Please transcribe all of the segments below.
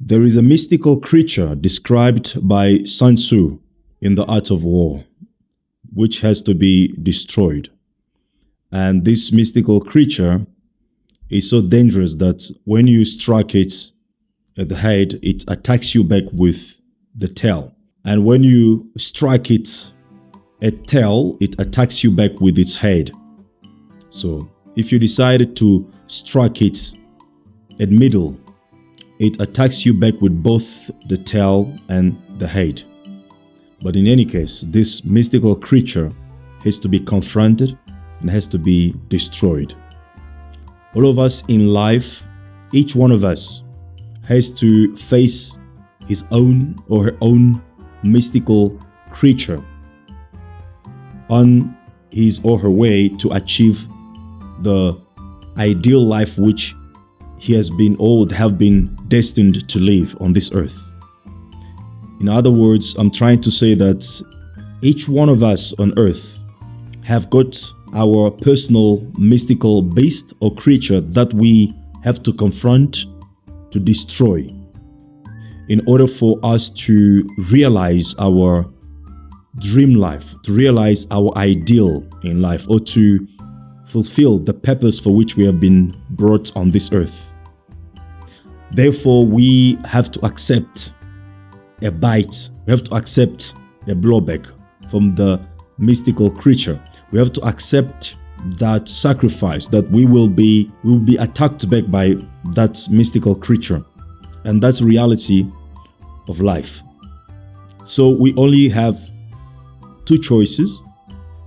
There is a mystical creature described by Sun Tzu in The Art of War, which has to be destroyed. And this mystical creature is so dangerous that when you strike it at the head, it attacks you back with the tail. And when you strike it at tail, it attacks you back with its head. So if you decide to strike it at middle, it attacks you back with both the tail and the head. But in any case, this mystical creature has to be confronted and has to be destroyed. All of us in life, each one of us has to face his own or her own mystical creature on his or her way to achieve the ideal life which he has been or have been destined to live on this earth. In other words, I'm trying to say that each one of us on earth have got our personal mystical beast or creature that we have to confront, to destroy, in order for us to realize our dream life, to realize our ideal in life, or to fulfill the purpose for which we have been brought on this earth. Therefore, we have to accept a bite. We have to accept a blowback from the mystical creature. We have to accept that sacrifice, that we will be attacked back by that mystical creature. And that's the reality of life. So we only have two choices,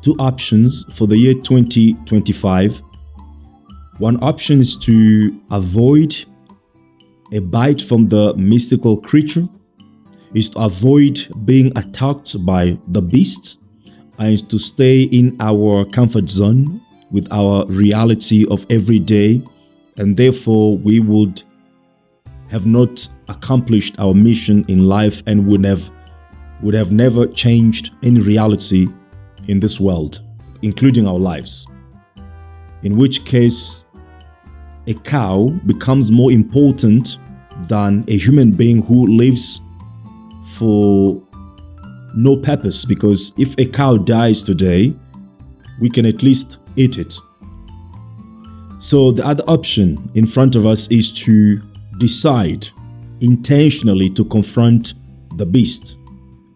two options for the year 2025. One option is to avoid a bite from the mystical creature, is to avoid being attacked by the beast, and to stay in our comfort zone with our reality of every day, and therefore we would have not accomplished our mission in life and would have never changed any reality in this world, including our lives. In which case, a cow becomes more important than a human being who lives for no purpose, because if a cow dies today, we can at least eat it. So the other option in front of us is to decide intentionally to confront the beast,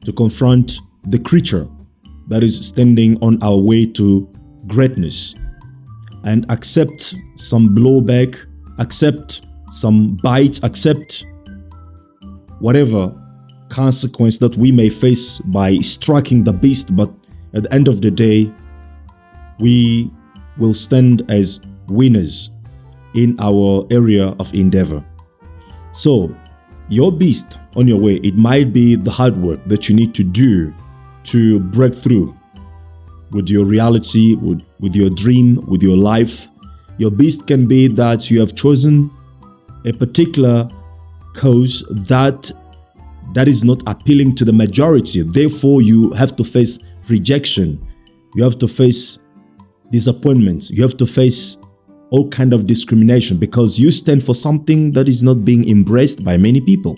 to confront the creature that is standing on our way to greatness, and accept some blowback, accept some bites, accept whatever consequence that we may face by striking the beast. But at the end of the day, we will stand as winners in our area of endeavor. So your beast on your way, it might be the hard work that you need to do to break through with your reality, with your dream, with your life. Your beast can be that you have chosen a particular cause that is not appealing to the majority. Therefore, you have to face rejection. You have to face disappointments. You have to face all kind of discrimination because you stand for something that is not being embraced by many people.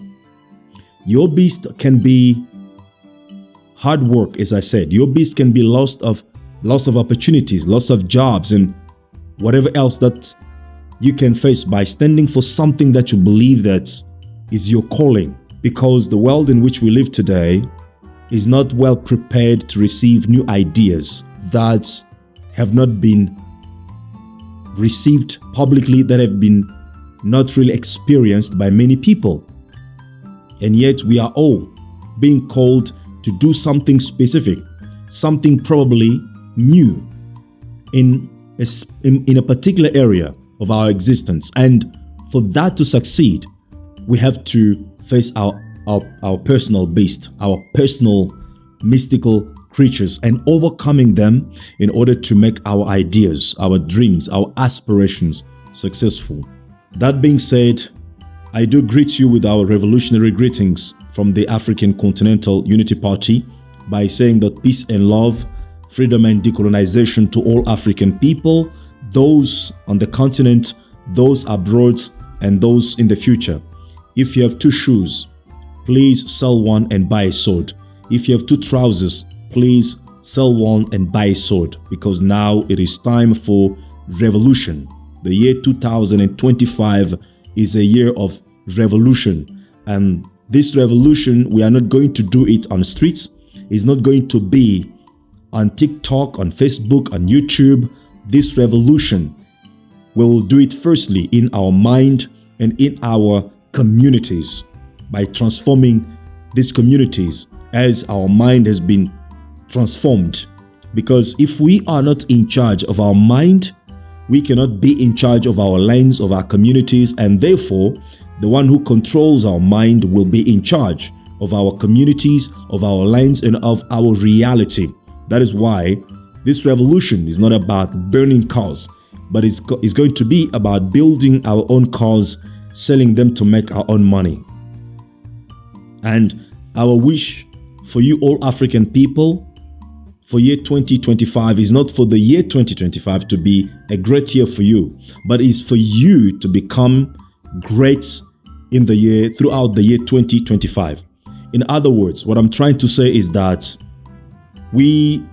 Your beast can be hard work, as I said. Your beast can be loss of opportunities, loss of jobs, and whatever else that you can face by standing for something that you believe that is your calling. Because the world in which we live today is not well prepared to receive new ideas that have not been received publicly, that have been not really experienced by many people. And yet we are all being called to do something specific, something probably new in a particular area of our existence. And for that to succeed, we have to face our personal beast, our personal mystical creatures, and overcoming them in order to make our ideas, our dreams, our aspirations successful. That being said, I do greet you with our revolutionary greetings from the African Continental Unity Party by saying that peace and love, freedom and decolonization to all African people, those on the continent, those abroad, and those in the future. If you have two shoes, please sell one and buy a sword. If you have two trousers, please sell one and buy a sword, because now it is time for revolution. The year 2025 is a year of revolution, and this revolution, we are not going to do it on the streets. It's not going to be on TikTok, on Facebook, on YouTube. This revolution, we will do it firstly in our mind and in our communities, by transforming these communities as our mind has been transformed. Because if we are not in charge of our mind, we cannot be in charge of our lands, of our communities, and therefore the one who controls our mind will be in charge of our communities, of our lands, and of our reality. That is why this revolution is not about burning cars, but it's going to be about building our own cars, selling them to make our own money. And our wish for you all African people for year 2025 is not for the year 2025 to be a great year for you, but is for you to become great in the year, throughout the year 2025. In other words, what I'm trying to say is that we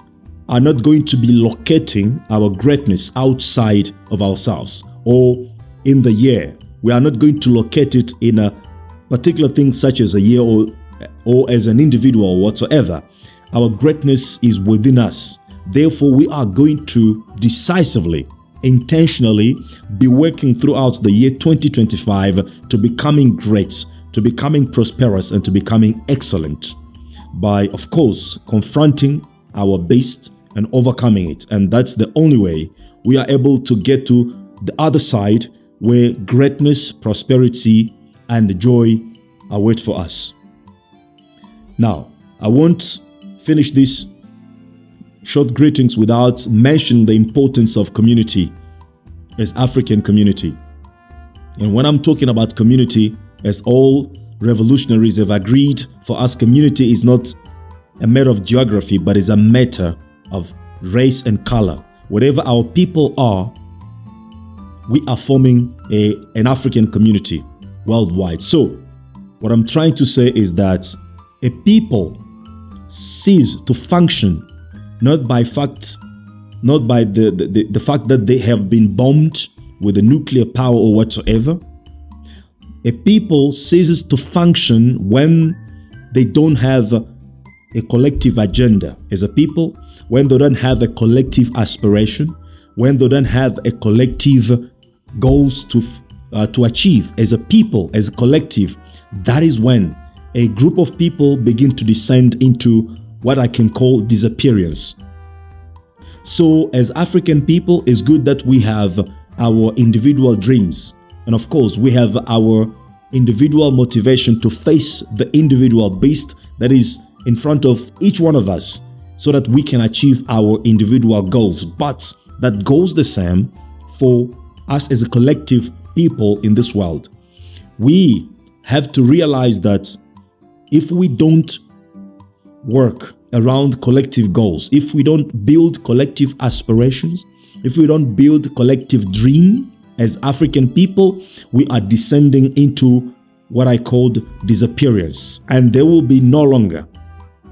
are not going to be locating our greatness outside of ourselves or in the year. We are not going to locate it in a particular thing such as a year or as an individual or whatsoever. Our greatness is within us. Therefore, we are going to decisively, intentionally be working throughout the year 2025 to becoming great, to becoming prosperous, and to becoming excellent by, of course, confronting our beast and overcoming it. And that's the only way we are able to get to the other side where greatness, prosperity, and joy await for us. Now, I won't finish this short greetings without mentioning the importance of community as African community. And when I'm talking about community, as all revolutionaries have agreed, for us an is not a matter of geography, but is a matter of race and color. Whatever our people are, we are forming an African community worldwide. So what I'm trying to say is that a people cease to function not by the fact that they have been bombed with a nuclear power or whatsoever. A people ceases to function when they don't have a collective agenda as a people, when they don't have a collective aspiration, when they don't have a collective goals to achieve as a people, as a collective. That is when a group of people begin to descend into what I can call disappearance. So as African people, it's good that we have our individual dreams. And of course, we have our individual motivation to face the individual beast that is in front of each one of us so that we can achieve our individual goals. But that goes the same for us as a collective people in this world. We have to realize that if we don't work around collective goals, if we don't build collective aspirations, if we don't build collective dream as African people, we are descending into what I called disappearance. And there will be no longer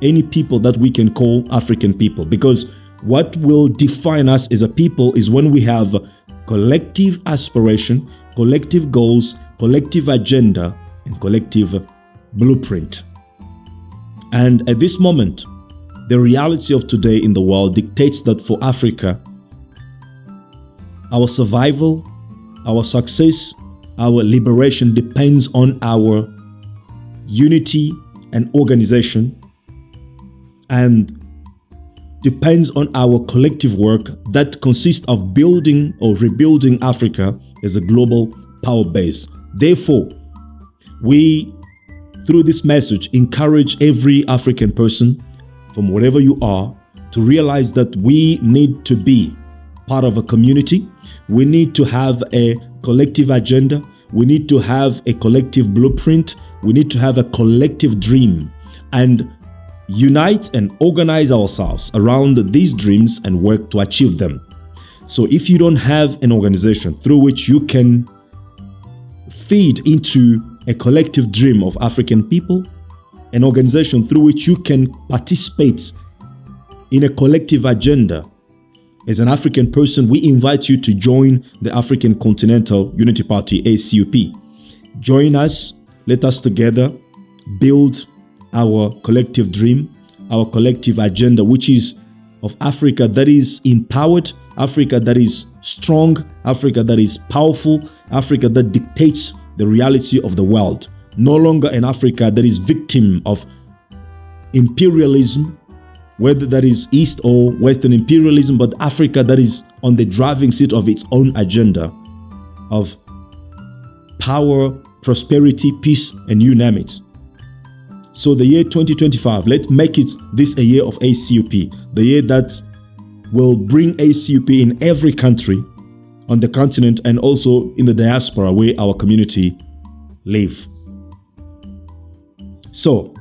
any people that we can call African people, because what will define us as a people is when we have collective aspiration, collective goals, collective agenda, and collective blueprint. And at this moment, the reality of today in the world dictates that for Africa, our survival, our success, our liberation depends on our unity and organization, and depends on our collective work that consists of building or rebuilding Africa as a global power base. Therefore, we, through this message, encourage every African person from wherever you are to realize that we need to be part of a community. We need to have a collective agenda. We need to have a collective blueprint. We need to have a collective dream and unite and organize ourselves around these dreams and work to achieve them. So if you don't have an organization through which you can feed into a collective dream of African people, an organization through which you can participate in a collective agenda. As an African person, we invite you to join the African Continental Unity Party, ACUP. Join us. Let us together build our collective dream, our collective agenda, which is of Africa that is empowered, Africa that is strong, Africa that is powerful, Africa that dictates the reality of the world. No longer an Africa that is victim of imperialism, whether that is East or Western imperialism, but Africa that is on the driving seat of its own agenda of power, prosperity, peace, and you name it. So the year 2025, let's make it this a year of ACUP, the year that will bring ACUP in every country on the continent and also in the diaspora where our community live. So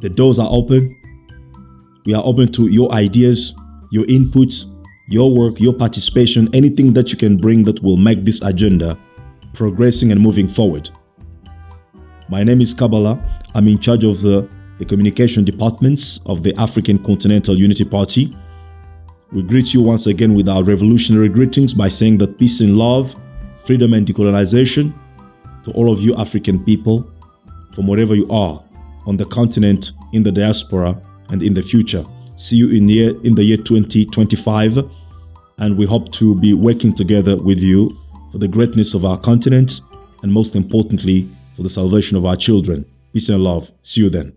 the doors are open. We are open to your ideas, your inputs, your work, your participation, anything that you can bring that will make this agenda progressing and moving forward. My name is Kabbalah. I'm in charge of the communication departments of the African Continental Unity Party. We greet you once again with our revolutionary greetings by saying that peace and love, freedom and decolonization to all of you African people from wherever you are on the continent, in the diaspora, and in the future. See you in the year 2025, and we hope to be working together with you for the greatness of our continent and most importantly, for the salvation of our children. Peace and love. See you then.